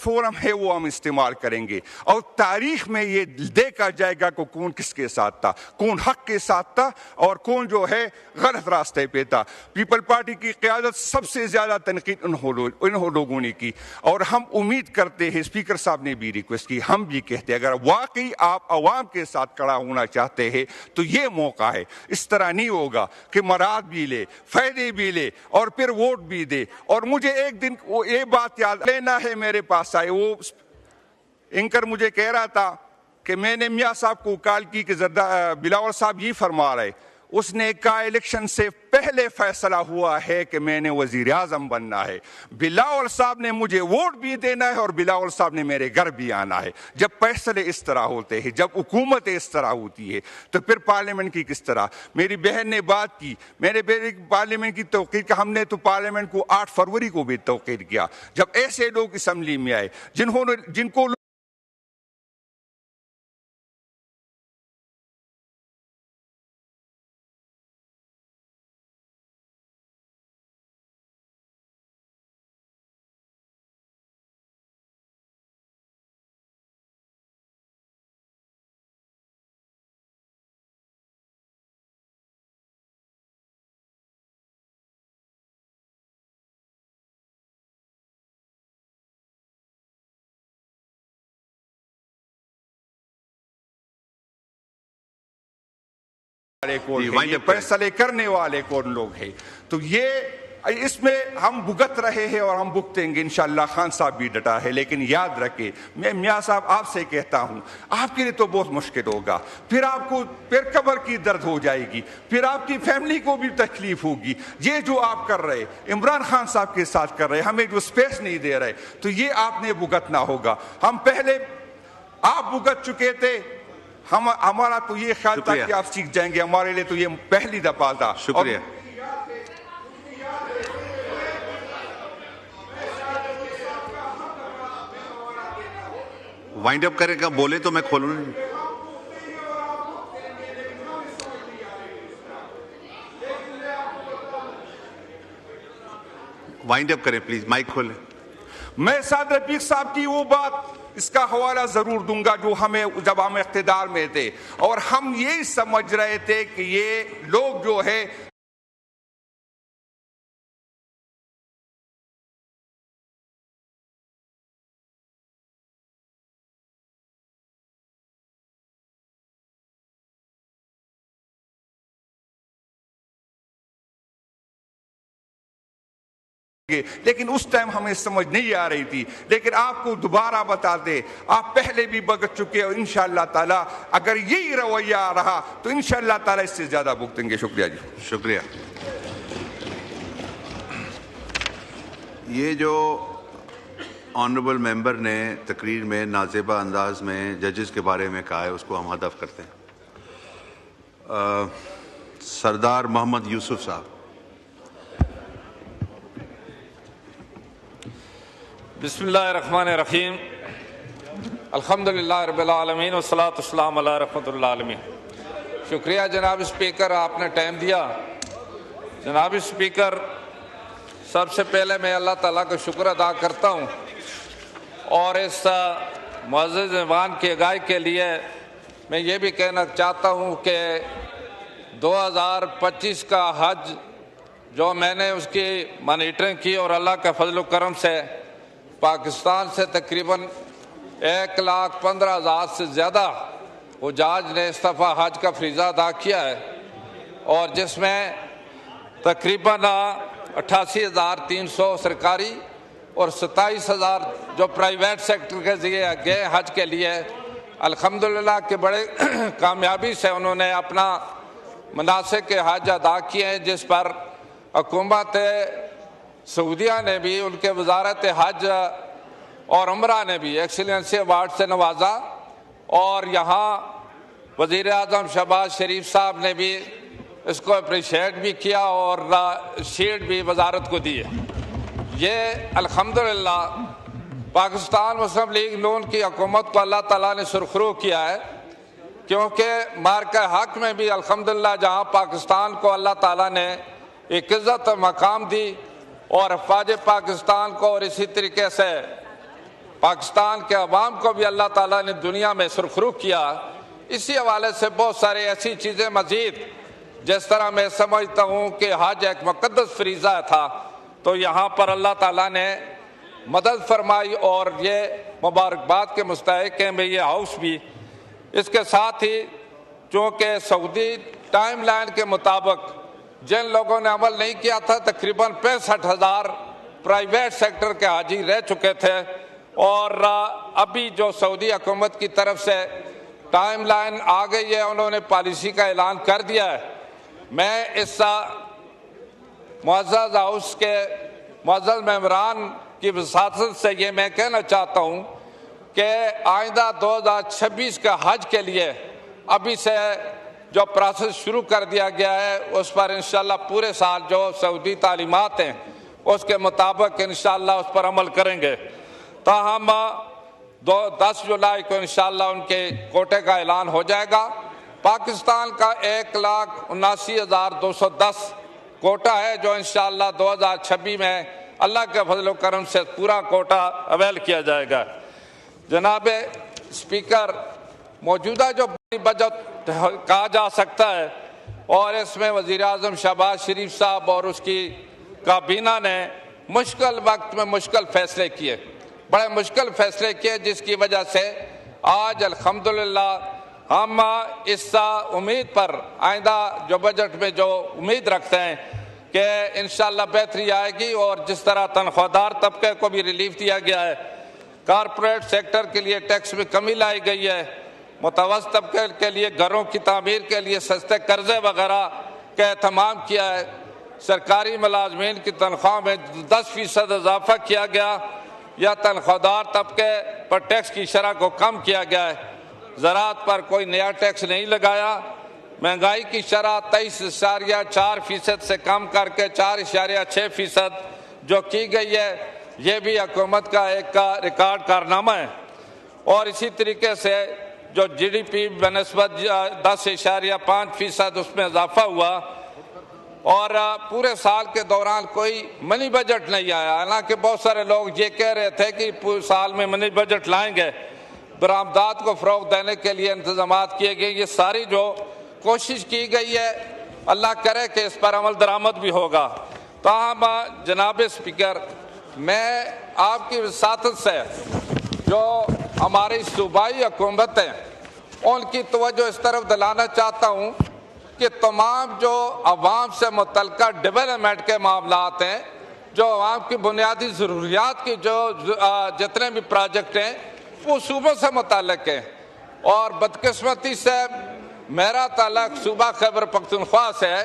Platform है वो हम इस्तेमाल करेंगे और तारीख में ये देखा जाएगा कि कौन किसके साथ था, कौन हक के साथ था और कौन जो है गलत रास्ते पे था। पीपल पार्टी की क़यादत सबसे ज़्यादा तनकीद इन लोगों ने की और हम उम्मीद करते हैं, स्पीकर साहब ने भी रिक्वेस्ट की, हम भी कहते हैं अगर वाकई आप अवाम के साथ खड़ा होना चाहते हैं तो ये मौका है। इस तरह नहीं होगा कि मराद भी ले, फ़ायदे भी ले और फिर वोट भी दे। और मुझे एक दिन वो ये बात याद लेना है, मेरे पास आए वो एंकर मुझे कह रहा था कि मैंने मियाँ साहब को कॉल की कि बिलावल साहब ये फरमा रहे, उसने कहा इलेक्शन से पहले फैसला हुआ है कि मैंने वजीर आजम बनना है। बिलावल साहब ने मुझे वोट भी देना है और बिलावल साहब ने मेरे घर भी आना है। जब फैसले इस तरह होते हैं, जब हुकूमत इस तरह होती है तो फिर पार्लियामेंट की किस तरह। मेरी बहन ने बात की, मेरे बेटे पार्लियामेंट की तौकीर का, हमने तो पार्लियामेंट को 8 फरवरी को भी तौकीर किया जब ऐसे लोग असम्बली में आए जिनको फैसले करने वाले कौन लोग हैं, तो ये इसमें हम भुगत रहे हैं और हम भुगतेंगे इंशाअल्लाह। खान साहब भी डटा है, लेकिन याद रखे, मैं मियाँ साहब आपसे कहता हूँ, आपके लिए तो बहुत मुश्किल होगा, फिर आपको फिर कब्र की दर्द हो जाएगी, फिर आपकी फैमिली को भी तकलीफ होगी। ये जो आप कर रहे, इमरान खान साहब के साथ कर रहे, हमें जो स्पेस नहीं दे रहे, तो ये आपने भुगतना होगा। हम पहले आप भुगत चुके थे, हमारा तो ये ख्याल था कि आप सीख जाएंगे, हमारे लिए तो ये पहली दफा था। शुक्रिया। वाइंड अप करेगा, बोले तो मैं खोलूं। वाइंड अप करें प्लीज, माइक खोलें। मैं साद रफीक साहब की वो बात, इसका हवाला जरूर दूंगा जो हमें जब हम इख्तिदार में थे और हम यही समझ रहे थे कि ये लोग जो है लेकिन उस टाइम हमें समझ नहीं आ रही थी। लेकिन आपको दोबारा बता दे, आप पहले भी भुगत चुके हो, इंशाअल्लाह ताला अगर यही रवैया रहा तो इंशाअल्लाह ताला इससे ज्यादा भुगतेंगे। शुक्रिया जी। शुक्रिया। ये जो ऑनरेबल मेंबर ने तकरीर में नाजेबा अंदाज में जजेस के बारे में कहा है, उसको हम हदफ करते हैं। सरदार मोहम्मद यूसुफ साहब। बिस्मिल्लाहिर्रहमानिर्रहीम, अल्हम्दुलिल्लाह रब्बिल आलमीन वस्सलातु वस्सलामु अला रहमतिल आलमीन। शुक्रिया जनाब स्पीकर, आपने टाइम दिया। जनाब स्पीकर, सबसे पहले मैं अल्लाह ताला का शुक्र अदा करता हूँ और इस मुअज़्ज़ज़ ईवान की अगुवाई के लिए मैं ये भी कहना चाहता हूँ कि 2025 का हज जो मैंने उसकी मॉनिटरिंग की और अल्लाह का फजल करम से पाकिस्तान से तकरीबन 1,15,000 से ज़्यादा हुज्जाज ने इस दफ़ा हज का फरीज़ा अदा किया है और जिसमें तकरीबन 88,300 सरकारी और 27,000 जो प्राइवेट सेक्टर के ज़रिए गए हज के लिए। अल्हम्दुलिल्लाह के बड़े कामयाबी से उन्होंने अपना मनासिक के हज अदा किए हैं, जिस पर हुकूमत सऊदिया ने भी, उनके वजारत हज और उम्रा ने भी एक्सीलेंसी अवार्ड से नवाजा और यहाँ वज़ीर आज़म शहबाज शरीफ साहब ने भी इसको अप्रिशिएट भी किया और शील्ड भी वजारत को दी है। ये अल्हम्दुलिल्लाह पाकिस्तान मुस्लिम लीग नून की हुकूमत को अल्लाह ताला ने सुरखरू किया है, क्योंकि मार्का हक में भी अल्हम्दुलिल्लाह जहाँ पाकिस्तान को अल्लाह ताला ने एक इज़्ज़त मकाम दी और अफवाज पाकिस्तान को और इसी तरीके से पाकिस्तान के अवाम को भी अल्लाह ताला ने दुनिया में सुरखरू किया। इसी हवाले से बहुत सारी ऐसी चीज़ें मजीद, जिस तरह मैं समझता हूँ कि हज एक मुक़द्दस फरीज़ा था, तो यहाँ पर अल्लाह ताला ने मदद फरमाई और ये मुबारकबाद के मुस्तहिक़ हैं ये हाउस भी। इसके साथ ही चूँकि सऊदी टाइम लाइन के मुताबिक जिन लोगों ने अमल नहीं किया था, तकरीबन 65,000 प्राइवेट सेक्टर के हाजी रह चुके थे, और अभी जो सऊदी हुकूमत की तरफ से टाइम लाइन आ गई है, उन्होंने पॉलिसी का ऐलान कर दिया है। मैं इस मुअज़्ज़ज़ हाउस के मुअज़्ज़ज़ मेंबरान की वसातत से ये मैं कहना चाहता हूँ कि आइंदा 2026 का हज के लिए अभी से जो प्रोसेस शुरू कर दिया गया है, उस पर इंशाअल्लाह पूरे साल जो सऊदी तालीमात हैं उसके मुताबिक इंशाअल्लाह उस पर अमल करेंगे। तो हम 10 जुलाई को इंशाअल्लाह उनके कोटे का ऐलान हो जाएगा। पाकिस्तान का 1,79,210 कोटा है जो इंशाअल्लाह 2026 में अल्लाह के फजल करम से पूरा कोटा अवेल किया जाएगा। जनाब स्पीकर, मौजूदा जो बजट कहा जा सकता है, और इसमें वज़ीर आज़म शहबाज शरीफ साहब और उसकी काबीना ने मुश्किल वक्त में मुश्किल फैसले किए, बड़े मुश्किल फैसले किए, जिसकी वजह से आज अल्हम्दुलिल्लाह हम इस उम्मीद पर आइंदा जो बजट में जो उम्मीद रखते हैं कि इंशाअल्लाह बेहतरी आएगी। और जिस तरह तनख्वाहदार तबके को भी रिलीफ दिया गया है, कारपोरेट सेक्टर के लिए टैक्स में कमी लाई गई है, मुतवस्सित तबके के लिए घरों की तामीर के लिए सस्ते कर्जे वगैरह का एहतमाम किया है, सरकारी मुलाजमीन की तनख्वाह में 10% इजाफा किया गया, या तनख्वाहदार तबके पर टैक्स की शरह को कम किया गया है। ज़राअत पर कोई नया टैक्स नहीं लगाया। महंगाई की शरह 23.4% से कम करके 4.6% जो की गई है, ये भी हुकूमत का एक रिकॉर्ड कारनामा है। और इसी तरीके से जो GDP बनस्बत 10.5% उसमें इजाफा हुआ, और पूरे साल के दौरान कोई मनी बजट नहीं आया। हालांकि बहुत सारे लोग ये कह रहे थे कि पूरे साल में मनी बजट लाएंगे, बरामदात को फ़रोग़ देने के लिए इंतजामात किए गए। ये सारी जो कोशिश की गई है, अल्लाह करे कि इस पर अमल दरामद भी होगा। ताहम जनाब स्पीकर, मैं आपकी वसातत से जो हमारी सूबाई हुकूमत हैं उनकी तवज्जो इस तरफ दिलाना चाहता हूँ कि तमाम जो अवाम से मुतल्लिक़ डेवलपमेंट के मामलात हैं, जो अवाम की बुनियादी ज़रूरियात की जो जितने भी प्रोजेक्ट हैं वो सूबों से मुतल्लिक़ हैं। और बदकिस्मती से मेरा ताल्लुक़ सूबा खैबर पख्तूनख्वा से है,